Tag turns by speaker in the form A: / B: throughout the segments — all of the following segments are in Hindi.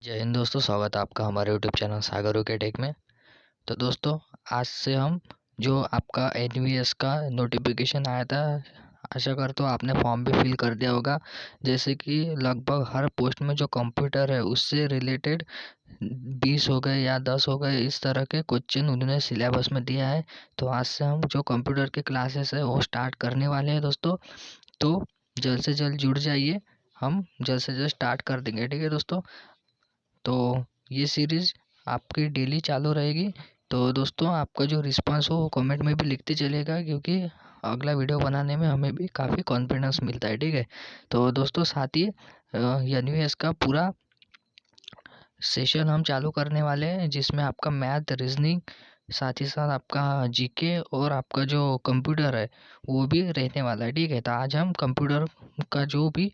A: जय हिंद दोस्तों, स्वागत है आपका हमारे यूट्यूब चैनल सागर ओके टेक में। तो दोस्तों, आज से हम जो आपका एनवीएस का नोटिफिकेशन आया था, आशा करता हूँ आपने फॉर्म भी फिल कर दिया होगा। जैसे कि लगभग हर पोस्ट में जो कंप्यूटर है उससे रिलेटेड 20 हो गए या 10 हो गए, इस तरह के क्वेश्चन उन्होंने सिलेबस में दिया है। तो आज से हम जो कंप्यूटर के क्लासेस है वो स्टार्ट करने वाले हैं दोस्तों। तो जल्द से जल्द जुड़ जाइए, हम जल्द से जल्द स्टार्ट कर देंगे, ठीक है दोस्तों। तो ये सीरीज़ आपकी डेली चालू रहेगी। तो दोस्तों, आपका जो रिस्पांस हो वो कमेंट में भी लिखते चलिएगा, क्योंकि अगला वीडियो बनाने में हमें भी काफ़ी कॉन्फिडेंस मिलता है, ठीक है। तो दोस्तों, साथ ही एनवीएस का पूरा सेशन हम चालू करने वाले हैं, जिसमें आपका मैथ, रीजनिंग, साथ ही साथ आपका जीके और आपका जो कंप्यूटर है वो भी रहने वाला है, ठीक है। तो आज हम कंप्यूटर का जो भी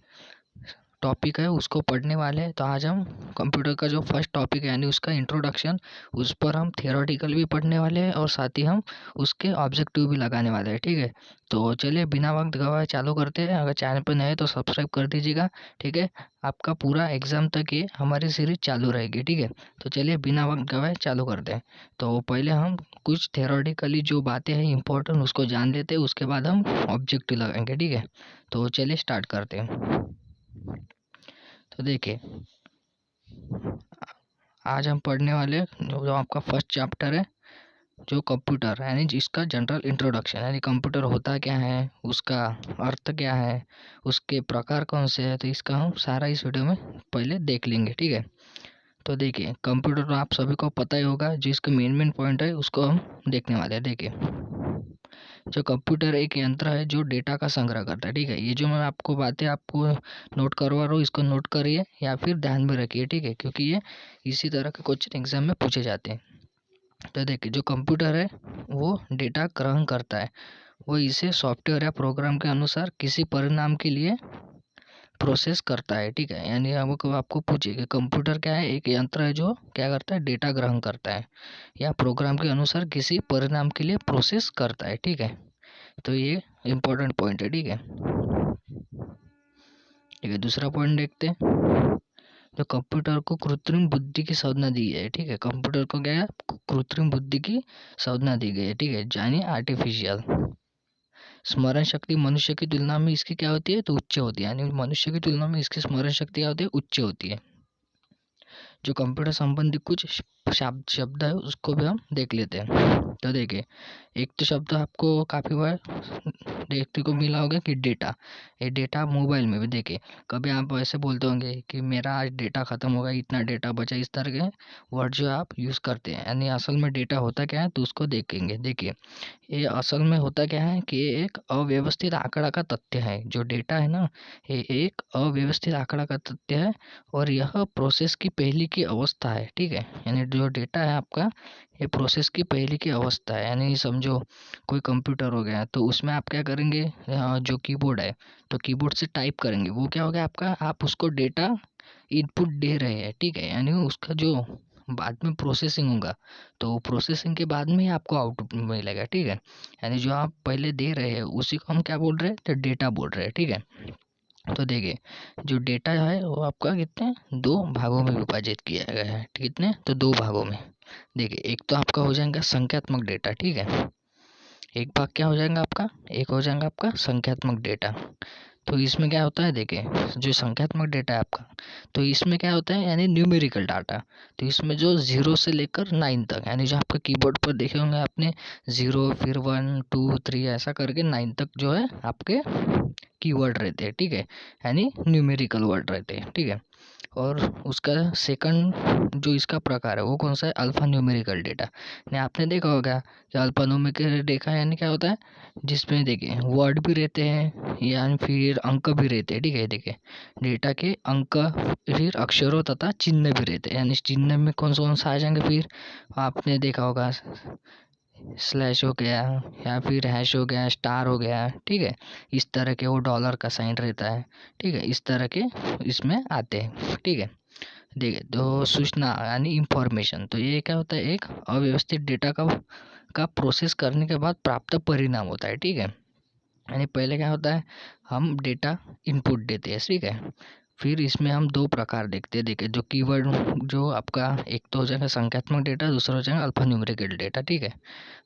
A: टॉपिक है उसको पढ़ने वाले हैं। तो आज हम कंप्यूटर का जो फर्स्ट टॉपिक है यानी उसका इंट्रोडक्शन, उस पर हम थियोरेटिकल भी पढ़ने वाले हैं और साथ ही हम उसके ऑब्जेक्टिव भी लगाने वाले हैं, ठीक है। तो चलिए बिना वक्त गवाए चालू करते हैं। अगर चैनल पर नए हैं तो सब्सक्राइब कर दीजिएगा, ठीक है। आपका पूरा एग्ज़ाम तक ये हमारी सीरीज चालू रहेगी, ठीक है। तो चलिए बिना वक्त गवाए चालू करते हैं। तो पहले हम कुछ थियोरेटिकली जो बातें हैं इंपॉर्टेंट उसको जान लेते हैं, उसके बाद हम ऑब्जेक्टिव लगाएंगे, ठीक है। तो चलिए स्टार्ट करते हैं। तो देखिए, आज हम पढ़ने वाले जो आपका फर्स्ट चैप्टर है, जो कंप्यूटर यानी जिसका जनरल इंट्रोडक्शन, यानी कंप्यूटर होता क्या है, उसका अर्थ क्या है, उसके प्रकार कौन से हैं। तो इसका हम सारा इस वीडियो में पहले देख लेंगे, ठीक है। तो देखिए, कंप्यूटर तो आप सभी को पता ही होगा, जिसका मेन पॉइंट है उसको हम देखने वाले हैं। देखिए, जो कंप्यूटर एक यंत्र है जो डेटा का संग्रह करता है, ठीक है। ये जो मैं आपको बातें आपको नोट करवा रहा हूँ, इसको नोट करिए या फिर ध्यान में रखिए, ठीक है, क्योंकि ये इसी तरह के क्वेश्चन एग्जाम में पूछे जाते हैं। तो देखिए, जो कंप्यूटर है वो डेटा ग्रहण करता है, वो इसे सॉफ्टवेयर या प्रोग्राम के अनुसार किसी परिणाम के लिए प्रोसेस करता है, ठीक है। यानी आपको आपको पूछिए कि कंप्यूटर क्या है, एक यंत्र है जो क्या करता है, डेटा ग्रहण करता है या प्रोग्राम के अनुसार किसी परिणाम के लिए प्रोसेस करता है, ठीक है। तो ये इम्पोर्टेंट पॉइंट है, ठीक है। ठीक है, दूसरा पॉइंट देखते हैं। तो कंप्यूटर को कृत्रिम बुद्धि की संज्ञा दी है, ठीक है। कंप्यूटर को क्या है, कृत्रिम बुद्धि की संज्ञा दी गई है, ठीक है, यानी आर्टिफिशियल। स्मरण शक्ति मनुष्य की तुलना में इसकी क्या होती है, तो उच्च होती है, यानी मनुष्य की तुलना में इसकी स्मरण शक्ति क्या होती है, उच्च होती है। जो कंप्यूटर संबंधी कुछ शब्द है उसको भी हम देख लेते हैं। तो देखिए, एक तो शब्द आपको काफ़ी बार देखने को मिला होगा कि डेटा। ये डेटा मोबाइल में भी देखिए, कभी आप ऐसे बोलते होंगे कि मेरा आज डेटा ख़त्म हो गया, इतना डेटा बचा, इस तरह के वर्ड जो आप यूज़ करते हैं। यानी असल में डेटा होता क्या है, तो उसको देखेंगे। देखिए, ये असल में होता क्या है कि ये एक अव्यवस्थित आंकड़ा का तथ्य है। जो डेटा है ना, ये एक अव्यवस्थित आंकड़ा का तथ्य है और यह प्रोसेस की पहली की अवस्था है, ठीक है। यानी जो डेटा है आपका, ये प्रोसेस की पहली की अवस्था है। यानी समझो कोई कंप्यूटर हो गया, तो उसमें आप क्या करेंगे, जो कीबोर्ड है, तो कीबोर्ड से टाइप करेंगे, वो क्या हो गया आपका, आप उसको डेटा इनपुट दे रहे हैं, ठीक है। यानी उसका जो बाद में प्रोसेसिंग होगा, तो प्रोसेसिंग के बाद में ही आपको आउटपुट मिलेगा, ठीक है। यानी जो आप पहले दे रहे हैं उसी को हम क्या बोल रहे हैं, तो डेटा बोल रहे हैं, ठीक है। तो देखिए, जो डेटा है वो आपका कितने दो भागों में विभाजित किया गया है, कितने, तो दो भागों में। देखिए, एक तो आपका हो जाएगा संख्यात्मक डेटा, ठीक है। एक भाग क्या हो जाएगा आपका, एक हो जाएगा आपका संख्यात्मक डेटा। तो इसमें क्या होता है, देखिए, जो संख्यात्मक डेटा है आपका, तो इसमें क्या होता है, यानी न्यूमेरिकल डाटा। तो इसमें जो 0 से लेकर 9 तक, यानी जो आपका कीबोर्ड पर देखे होंगे आपने, 0 फिर 1 2 3 ऐसा करके 9 तक जो है आपके कीवर्ड रहते हैं, ठीक है। यानी न्यूमेरिकल वर्ड रहते हैं, ठीक है। और उसका सेकंड जो इसका प्रकार है वो कौन सा है, अल्फा न्यूमेरिकल डेटा। यानी आपने देखा होगा कि अल्फा न्यूमेरिकल डेटा यानी क्या होता है, जिसमें देखिए वर्ड भी रहते हैं या फिर अंक भी रहते हैं, ठीक है। देखिए, डेटा के अंक, फिर अक्षरों तथा चिन्ह भी रहते हैं। यानी चिन्ह में कौन सा आ जाएंगे, फिर आपने देखा होगा स्लैश हो गया या फिर हैश हो गया, स्टार हो गया, ठीक है। इस तरह के वो डॉलर का साइन रहता है, ठीक है। इस तरह के इसमें आते हैं, ठीक है। देखिए, तो सूचना यानी इंफॉर्मेशन, तो ये क्या होता है, एक अव्यवस्थित डेटा का प्रोसेस करने के बाद प्राप्त परिणाम होता है, ठीक है। यानी पहले क्या होता है, हम डेटा इनपुट देते हैं, ठीक है। फिर इसमें हम दो प्रकार देखते हैं। देखिए जो कीवर्ड, जो आपका एक तो हो जाएगा संख्यात्मक डेटा, दूसरा हो जाएगा अल्फा न्यूमेरिकल डेटा, ठीक है।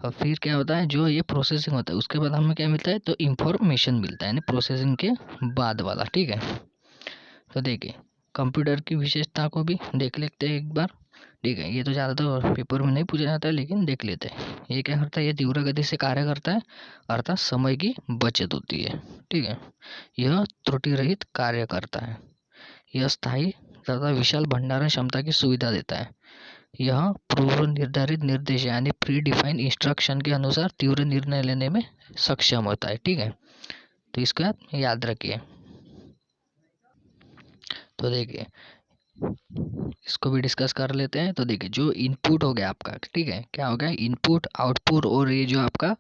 A: और फिर क्या होता है, जो ये प्रोसेसिंग होता है उसके बाद हमें क्या मिलता है, तो इंफॉर्मेशन मिलता है, यानी प्रोसेसिंग के बाद वाला, ठीक है। तो देखिए कंप्यूटर की विशेषता को भी देख लेते हैं एक बार, ठीक है। ये तो ज़्यादातर पेपर में नहीं पूछा जाता है, लेकिन देख लेते हैं। ये क्या करता है, ये तीव्र गति से कार्य करता है, अर्थात समय की बचत होती है, ठीक है। यह त्रुटि रहित कार्य करता है। यह स्थायी तथा विशाल भंडारण क्षमता की सुविधा देता है। यह पूर्व निर्धारित निर्देश यानी प्री डिफाइंड इंस्ट्रक्शन के अनुसार तीव्र निर्णय लेने में सक्षम होता है, ठीक है। तो इसका याद रखिए। तो देखिए इसको भी डिस्कस कर लेते हैं। तो देखिए जो इनपुट हो गया आपका, ठीक है, क्या हो गया, इनपुट आउटपुट, और ये जो आपका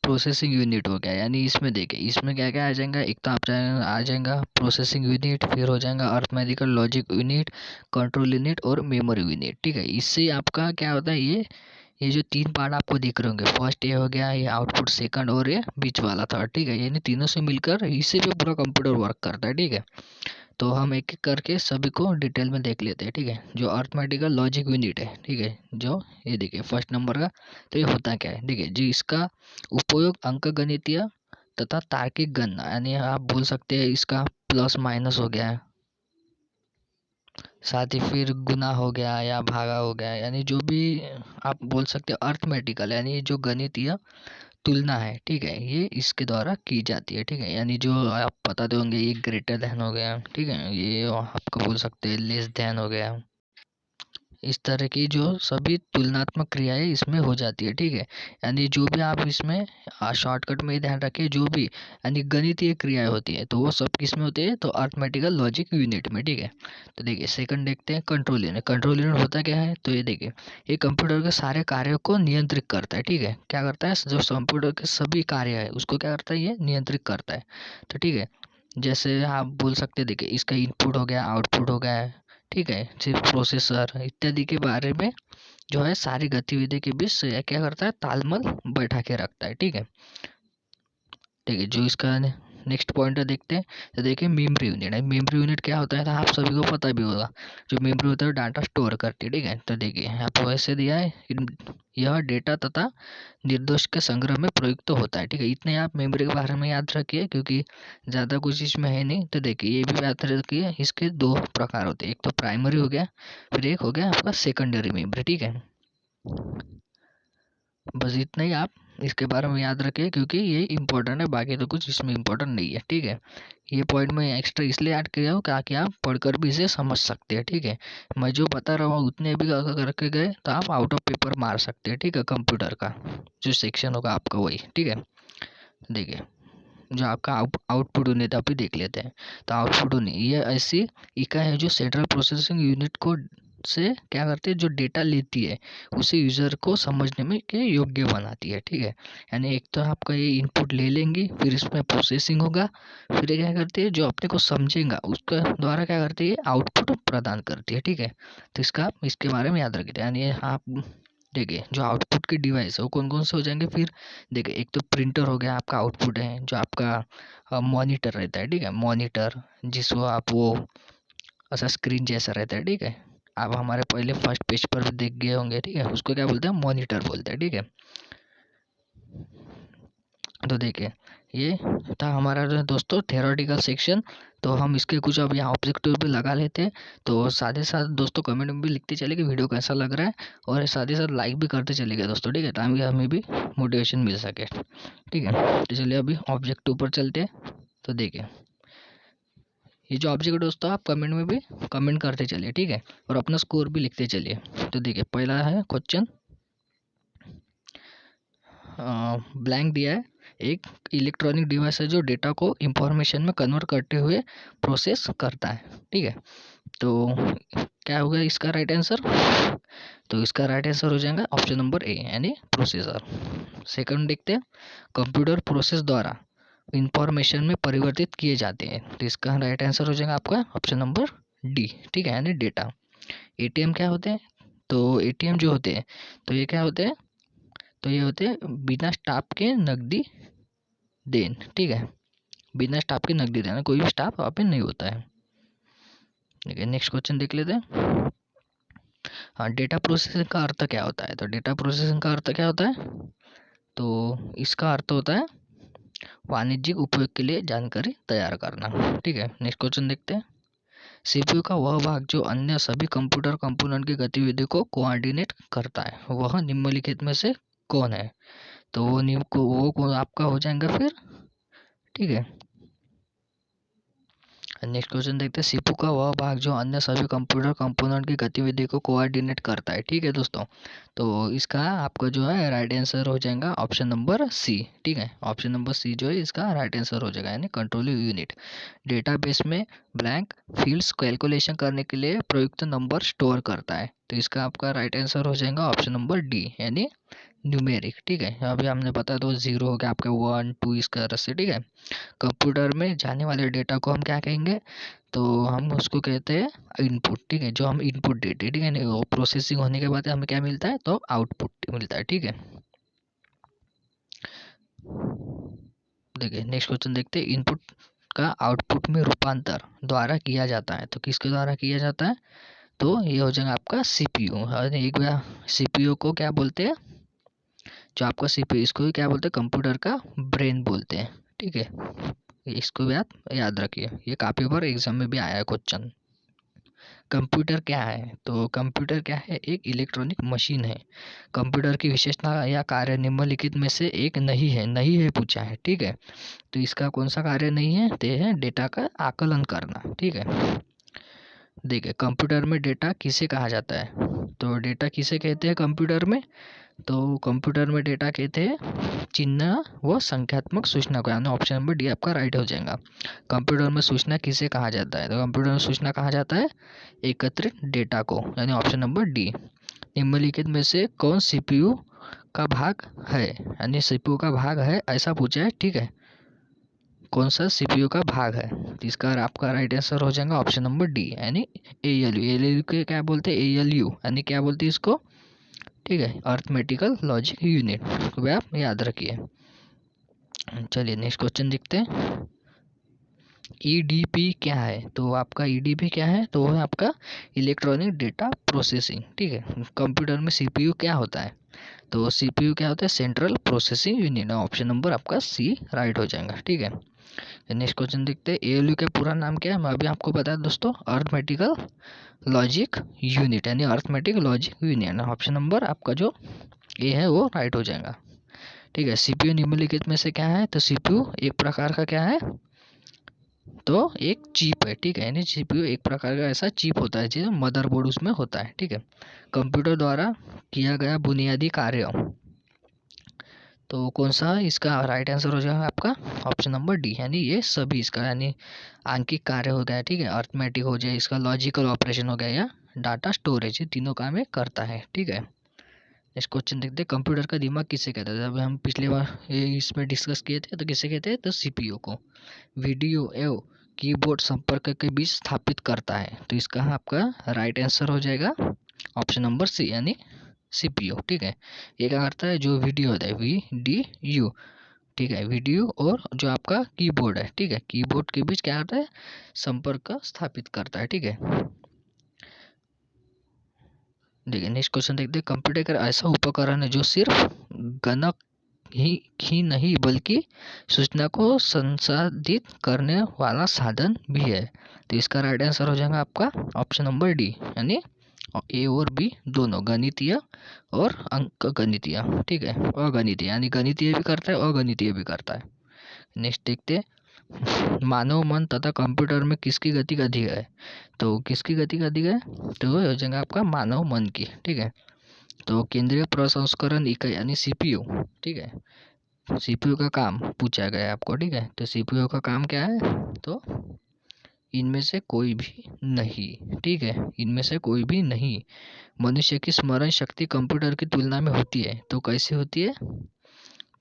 A: प्रोसेसिंग यूनिट हो गया, यानी इसमें देखिए इसमें क्या क्या आ जाएगा, एक तो आप आ जाएगा प्रोसेसिंग यूनिट, फिर हो जाएगा arithmetical logic unit, control unit और मेमोरी यूनिट, ठीक है। इससे आपका क्या होता है, ये जो तीन पार्ट आपको दिख रहे होंगे, फर्स्ट ये हो गया, ये आउटपुट सेकंड, और ये बीच वाला थर्ड, ठीक है। यानी तीनों से मिलकर इससे भी पूरा कंप्यूटर वर्क करता है, ठीक है। तो हम एक एक करके सभी को डिटेल में देख लेते हैं, ठीक है। जो अर्थमेटिकल लॉजिक यूनिट है, ठीक है, जो ये देखिए फर्स्ट नंबर का, तो ये होता क्या है, देखिए जी इसका उपयोग अंकगणितीय तथा तार्किक गणना, यानी आप बोल सकते हैं इसका प्लस माइनस हो गया, साथ ही फिर गुना हो गया या भागा हो गया, यानी जो भी आप बोल सकते हैं अर्थमेटिकल, यानी जो गणितीय तुलना है, ठीक है, ये इसके द्वारा की जाती है, ठीक है। यानी जो आप बताते होंगे, ये ग्रेटर देन हो गया, ठीक है, ये आपको बोल सकते हैं लेस देन हो गया, इस तरह की जो सभी तुलनात्मक क्रियाएं इसमें हो जाती है, ठीक है। यानी जो भी आप इसमें शॉर्टकट में ध्यान रखें, जो भी यानी गणितीय क्रियाएं होती है, तो वो सब किस में होती है, तो अर्थमेटिकल लॉजिक यूनिट में, ठीक है। तो देखिए सेकंड देखते हैं कंट्रोल यूनिट। कंट्रोल यूनिट होता क्या है, तो ये देखिए ये कंप्यूटर के सारे कार्यों को नियंत्रित करता है, ठीक है। क्या करता है, जो कंप्यूटर के सभी कार्य है उसको क्या करता है, ये नियंत्रित करता है, तो ठीक है। जैसे आप बोल सकते हैं, देखिए इसका इनपुट हो गया, आउटपुट हो गया, ठीक है, सिर्फ प्रोसेसर इत्यादि के बारे में जो है सारी गतिविधि के बीच से क्या करता है, तालमेल बैठा के रखता है, ठीक है। ठीक है, जो इसका नेक्स्ट पॉइंटर देखते हैं। तो देखिए मेमोरी यूनिट है। मेमोरी यूनिट क्या होता है, तो आप सभी को पता भी होगा, जो मेमोरी होता है डाटा स्टोर करती है, ठीक है। तो देखिए यहाँ पर वैसे दिया है, यह डेटा तथा निर्देश के संग्रह में प्रयुक्त होता है, ठीक है। इतने आप मेमोरी के बारे में याद रखिए, क्योंकि ज़्यादा कुछ इसमें है नहीं। तो देखिए ये भी याद रखिए, इसके दो प्रकार होते हैं, एक तो प्राइमरी हो गया, फिर एक हो गया आपका सेकेंडरी मेमोरी, ठीक है। बस इतना ही आप इसके बारे में याद रखें, क्योंकि ये इम्पोर्टेंट है, बाकी तो कुछ इसमें इम्पोर्टेंट नहीं है, ठीक है। ये पॉइंट मैं एक्स्ट्रा इसलिए ऐड किया हूँ ताकि आप पढ़कर भी इसे समझ सकते हैं, ठीक है। मैं जो बता रहा हूँ उतने भी अगर करके गए तो आप आउट ऑफ पेपर मार सकते हैं, ठीक है। कंप्यूटर का जो सेक्शन होगा आपका वही, ठीक है। देखिए जो आपका आउटपुट यूनिट अभी देख लेते हैं। तो आउटपुट यूनिट ये ऐसी इकाई है जो सेंट्रल प्रोसेसिंग यूनिट को से क्या करती है, जो डेटा लेती है उसे यूज़र को समझने में के योग्य बनाती है, ठीक है। यानी एक तो आपका ये इनपुट ले लेंगी, फिर इसमें प्रोसेसिंग होगा, फिर ये क्या करती है, जो अपने को समझेगा उसका द्वारा क्या करती है, आउटपुट प्रदान करती है, ठीक है। तो इसका आप इसके बारे में याद रखिए। यानी आप देखिए जो आउटपुट के डिवाइस है वो कौन कौन से हो जाएंगे, फिर देखिए एक तो प्रिंटर हो गया आपका, आउटपुट है जो आपका मॉनिटर रहता है, ठीक है। मॉनिटर जिसको आप वो ऐसा स्क्रीन जैसा रहता है, ठीक है। आप हमारे पहले फर्स्ट पेज पर भी देख गए होंगे, ठीक है, उसको क्या बोलते हैं, मॉनिटर बोलते हैं, ठीक है। तो देखिए ये था हमारा जो दोस्तों थ्योरेटिकल सेक्शन। तो हम इसके कुछ अब यहाँ ऑब्जेक्टिव भी लगा लेते हैं। तो साथ ही साथ दोस्तों कमेंट में भी लिखते चले कि वीडियो कैसा लग रहा है, और साथ ही साथ लाइक भी करते चलेगा दोस्तों, ठीक है, ताकि हमें भी मोटिवेशन मिल सके, ठीक है। तो चलिए अभी ऑब्जेक्टिव पर चलते हैं। तो देखिए ये जो ऑब्जेक्ट दोस्तों आप कमेंट में भी कमेंट करते चलिए, ठीक है, और अपना स्कोर भी लिखते चलिए। तो देखिए पहला है क्वेश्चन, ब्लैंक दिया है, एक इलेक्ट्रॉनिक डिवाइस है जो डेटा को इंफॉर्मेशन में कन्वर्ट करते हुए प्रोसेस करता है, ठीक है। तो क्या होगा इसका राइट आंसर, तो इसका राइट आंसर हो जाएगा ऑप्शन नंबर ए, यानी प्रोसेसर। सेकंड देखते हैं, कंप्यूटर प्रोसेस द्वारा इंफॉर्मेशन में परिवर्तित किए जाते हैं, तो इसका राइट आंसर हो जाएगा आपका ऑप्शन नंबर डी, ठीक है, यानी डेटा। एटीएम क्या होते हैं, तो एटीएम जो होते हैं, तो ये क्या होते हैं, तो ये होते हैं बिना स्टाफ के नकदी देन, ठीक है, बिना स्टाफ के नकदी देना, कोई भी स्टाफ वहाँ पे नहीं होता है। देखिए नेक्स्ट क्वेश्चन देख लेते हैं। हाँ, डेटा प्रोसेसिंग का अर्थ क्या होता है? तो डेटा प्रोसेसिंग का अर्थ क्या होता है? तो इसका अर्थ होता है वाणिज्यिक उपयोग के लिए जानकारी तैयार करना। ठीक है, नेक्स्ट क्वेश्चन देखते हैं। सीपीयू का वह भाग जो अन्य सभी कंप्यूटर कंपोनेंट की गतिविधि को कोऑर्डिनेट करता है, वह निम्नलिखित में से कौन है? तो वो आपका हो जाएगा फिर। ठीक है, नेक्स्ट क्वेश्चन देखते हैं। सीपीयू का वह भाग जो अन्य सभी कंप्यूटर कंपोनेंट की गतिविधि को कोऑर्डिनेट करता है। ठीक है दोस्तों, तो इसका आपका जो है राइट आंसर हो जाएगा ऑप्शन नंबर सी। ठीक है, ऑप्शन नंबर सी जो है इसका राइट आंसर हो जाएगा, यानी कंट्रोल यूनिट डेटाबेस में ब्लैंक फील्ड्स कैलकुलेशन करने के लिए प्रयुक्त नंबर स्टोर करता है। तो इसका आपका राइट आंसर हो जाएगा ऑप्शन नंबर डी, यानी न्यूमेरिक। ठीक है, अभी हमने बताया तो 0 हो गया आपका 1 2 इस तरह से। ठीक है, कंप्यूटर में जाने वाले डेटा को हम क्या कहेंगे? तो हम उसको कहते हैं इनपुट। ठीक है, जो हम इनपुट देते हैं, ठीक है, नहीं वो प्रोसेसिंग होने के बाद हमें क्या मिलता है? तो आउटपुट मिलता है। ठीक है, देखिए नेक्स्ट क्वेश्चन देखते हैं। इनपुट का आउटपुट में रूपांतर द्वारा किया जाता है, तो किसके द्वारा किया जाता है? तो ये हो जाएगा आपका सीपीयू। और एक बार सीपीयू को क्या बोलते हैं? जो आपका सीपीयू, इसको क्या बोलते हैं? कंप्यूटर का ब्रेन बोलते हैं। ठीक है, इसको भी आप याद रखिए, ये काफ़ी बार एग्जाम में भी आया है क्वेश्चन। कंप्यूटर क्या है? तो कंप्यूटर क्या है? एक इलेक्ट्रॉनिक मशीन है। कंप्यूटर की विशेषता या कार्य निम्नलिखित में से एक नहीं है, नहीं है पूछा है। ठीक है, तो इसका कौन सा कार्य नहीं है? तो है डेटा का आकलन करना। ठीक है, देखिए कंप्यूटर में डेटा किसे कहा जाता है? तो डेटा किसे कहते हैं कंप्यूटर में? तो कंप्यूटर में डेटा कहते हैं चिन्ह व संख्यात्मक सूचना को, यानी ऑप्शन नंबर डी आपका राइट हो जाएगा। कंप्यूटर में सूचना किसे कहा जाता है? तो कंप्यूटर में सूचना कहा जाता है एकत्रित डेटा को, यानी ऑप्शन नंबर डी। निम्नलिखित में से कौन सीपीयू का भाग है? यानी सीपीयू का भाग है ऐसा पूछा है। ठीक है, कौन सा सीपीयू का भाग है? तो इसका आपका राइट आंसर हो जाएगा ऑप्शन नंबर डी, यानी एएलयू। एएलयू के क्या बोलते हैं? एएलयू यानी क्या बोलते हैं इसको? ठीक है, अर्थमेटिकल लॉजिक यूनिट, तो आप याद रखिए। चलिए नेक्स्ट क्वेश्चन देखते हैं। ईडीपी क्या है? तो आपका ईडीपी क्या है? तो वो है आपका इलेक्ट्रॉनिक डेटा प्रोसेसिंग। ठीक है, कंप्यूटर में सीपीयू क्या होता है? तो सीपीयू क्या होता है? Central processing unit. Option number आपका सी राइट हो जाएगा। ठीक है, नेक्स्ट क्वेश्चन देखते हैं। एएलयू का पूरा नाम क्या है? मैं अभी आपको बता दोस्तों, अर्थमेटिकल लॉजिक यूनिट, यानी arithmetic logic unit. Option number आपका जो ए है वो राइट हो जाएगा। ठीक है, सीपीयू निम्नलिखित में से क्या है? तो सीपीयू एक प्रकार का क्या है? तो एक चिप है। ठीक है, यानी सीपीयू एक प्रकार का ऐसा चिप होता है जो मदरबोर्ड उसमें होता है। ठीक है, कंप्यूटर द्वारा किया गया बुनियादी कार्य, तो कौन सा इसका राइट आंसर हो जाएगा आपका ऑप्शन नंबर डी, यानी ये सभी इसका, यानी आंकिक कार्य हो गया। ठीक है, अर्थमेटिक हो जाए, इसका लॉजिकल ऑपरेशन हो गया, या डाटा स्टोरेज, ये तीनों काम ये करता है। ठीक है, नेक्स्ट क्वेश्चन देखते हैं। कंप्यूटर का दिमाग किसे कहते हैं? अभी हम पिछली बार ये इसमें डिस्कस किए थे, तो किसे कहते हैं? तो सीपीयू को वीडियो एवं कीबोर्ड संपर्क के बीच स्थापित करता है। तो इसका आपका राइट आंसर हो जाएगा ऑप्शन नंबर सी, यानी सीपीयू। ठीक है, ये क्या करता है? जो वीडियो होता है VDU, ठीक है, वीडियो और जो आपका कीबोर्ड है, ठीक है, कीबोर्ड के बीच क्या करता है? संपर्क का स्थापित करता है। ठीक है, देखिए नेक्स्ट क्वेश्चन देखते हैं। कंप्यूटर एक ऐसा उपकरण है जो सिर्फ गणक ही नहीं बल्कि सूचना को संसाधित करने वाला साधन भी है। तो इसका राइट आंसर हो जाएगा आपका ऑप्शन नंबर डी, यानी ए और बी दोनों, गणितीय और अंक गणितीय। ठीक है, अगणितीय, यानी गणितीय भी करता है अगणितीय भी करता है। नेक्स्ट देखते हैं। मानव मन तथा कंप्यूटर में किसकी गति अधिक है? तो किसकी गति अधिक है? तो हो जाएगा आपका मानव मन की। ठीक है, तो केंद्रीय प्रसंस्करण इकाई यानी सीपीयू। ठीक है, सीपीयू का काम पूछा गया है आपको। ठीक है, तो सीपीयू का काम क्या है? तो इनमें से कोई भी नहीं। ठीक है, इनमें से कोई भी नहीं। मनुष्य की स्मरण शक्ति कंप्यूटर की तुलना में होती है, तो कैसे होती है?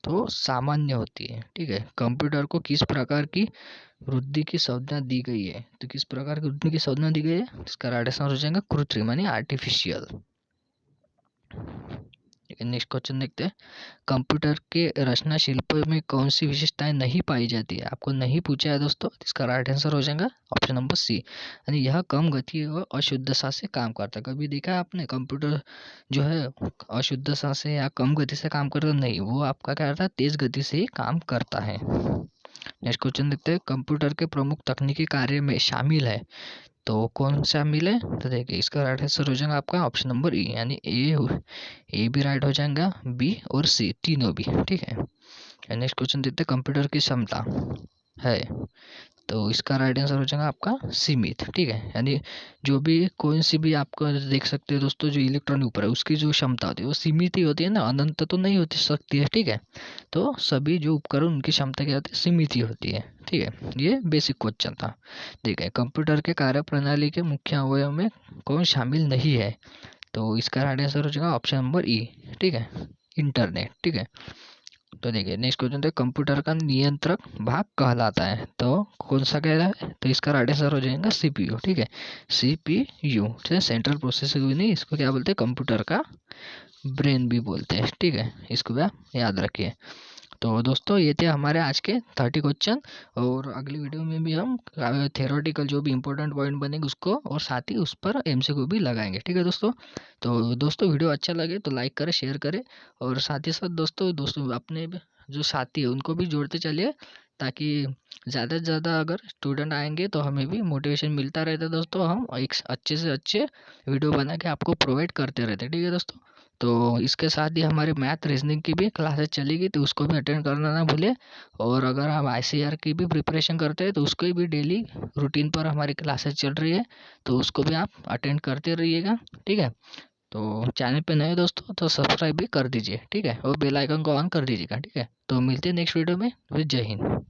A: तो सामान्य होती है। ठीक है, कंप्यूटर को किस प्रकार की वृद्धि की संज्ञा दी गई है? तो किस प्रकार की वृद्धि की संज्ञा दी गई है? इसका राइट आंसर हो जाएगा कृत्रिम, यानी आर्टिफिशियल। ठीक है, नेक्स्ट क्वेश्चन देखते हैं। कंप्यूटर के रचना शिल्प में कौन सी विशेषताएं नहीं पाई जाती है? आपको नहीं पूछा है दोस्तों, इसका राइट आंसर हो जाएगा ऑप्शन नंबर सी, यानी यह कम गति और अशुद्धता से काम करता है। कभी देखा है आपने कंप्यूटर जो है अशुद्धता से या कम गति से काम करता? नहीं, वो आपका क्या करता है, तेज गति से ही काम करता है। नेक्स्ट क्वेश्चन देखते हैं। कंप्यूटर के प्रमुख तकनीकी कार्य में शामिल है, तो कौन शामिल है? तो देखिए इसका राइट आंसर हो जाएगा आपका ऑप्शन नंबर ई, यानी ए भी राइट हो जाएगा, बी और सी तीनों भी। ठीक है, नेक्स्ट क्वेश्चन देखते हैं। कंप्यूटर की क्षमता है, तो इसका राइट आंसर हो जाएगा आपका सीमित। ठीक है, यानी जो भी कोई सी भी आपको देख सकते हो दोस्तों, जो इलेक्ट्रॉन ऊपर है उसकी जो क्षमता होती है वो सीमित ही होती है ना, अनंत तो नहीं होती सकती है। ठीक है, तो सभी जो उपकरण उनकी क्षमता क्या होती है, सीमित ही होती है। ठीक है, ये बेसिक क्वेश्चन था। देखिए कंप्यूटर के कार्य प्रणाली के मुख्य अवयव में कौन शामिल नहीं है? तो इसका राइट आंसर हो जाएगा ऑप्शन नंबर ई। ठीक है, इंटरनेट। ठीक है, तो देखिए नेक्स्ट क्वेश्चन तो कंप्यूटर का नियंत्रक भाग कहलाता है, तो कौन सा कह रहा है? तो इसका राइट आंसर हो जाएगा सीपीयू। ठीक है, सीपीयू सेंट्रल प्रोसेसर यूनिट, इसको क्या बोलते हैं, कंप्यूटर का ब्रेन भी बोलते हैं। ठीक है, इसको भी आप याद रखिए। तो दोस्तों ये थे हमारे आज के 30 क्वेश्चन, और अगली वीडियो में भी हम थ्योरेटिकल जो भी इंपॉर्टेंट पॉइंट बनेंगे उसको, और साथ ही उस पर एमसीक्यू भी लगाएंगे। ठीक है दोस्तों, तो दोस्तों वीडियो अच्छा लगे तो लाइक करें, शेयर करें, और साथ ही साथ दोस्तों अपने जो साथी है उनको भी जोड़ते चलिए, ताकि ज़्यादा से ज़्यादा अगर स्टूडेंट आएंगे तो हमें भी मोटिवेशन मिलता रहता है दोस्तों। हम एक अच्छे से अच्छे वीडियो बना के आपको प्रोवाइड करते रहते हैं। ठीक है दोस्तों, तो इसके साथ ही हमारे मैथ रीजनिंग की भी क्लासेस चलेगी, तो उसको भी अटेंड करना ना भूलें। और अगर हम आईसीआर की भी प्रिपरेशन करते हैं तो उसको भी डेली रूटीन पर हमारी क्लासेस चल रही है, तो उसको भी आप अटेंड करते रहिएगा। ठीक है, तो चैनल पे नए दोस्तों तो सब्सक्राइब भी कर दीजिए। ठीक है, और बेल आइकन को ऑन कर दीजिएगा। ठीक है, तो मिलते हैं नेक्स्ट वीडियो में। जय हिंद।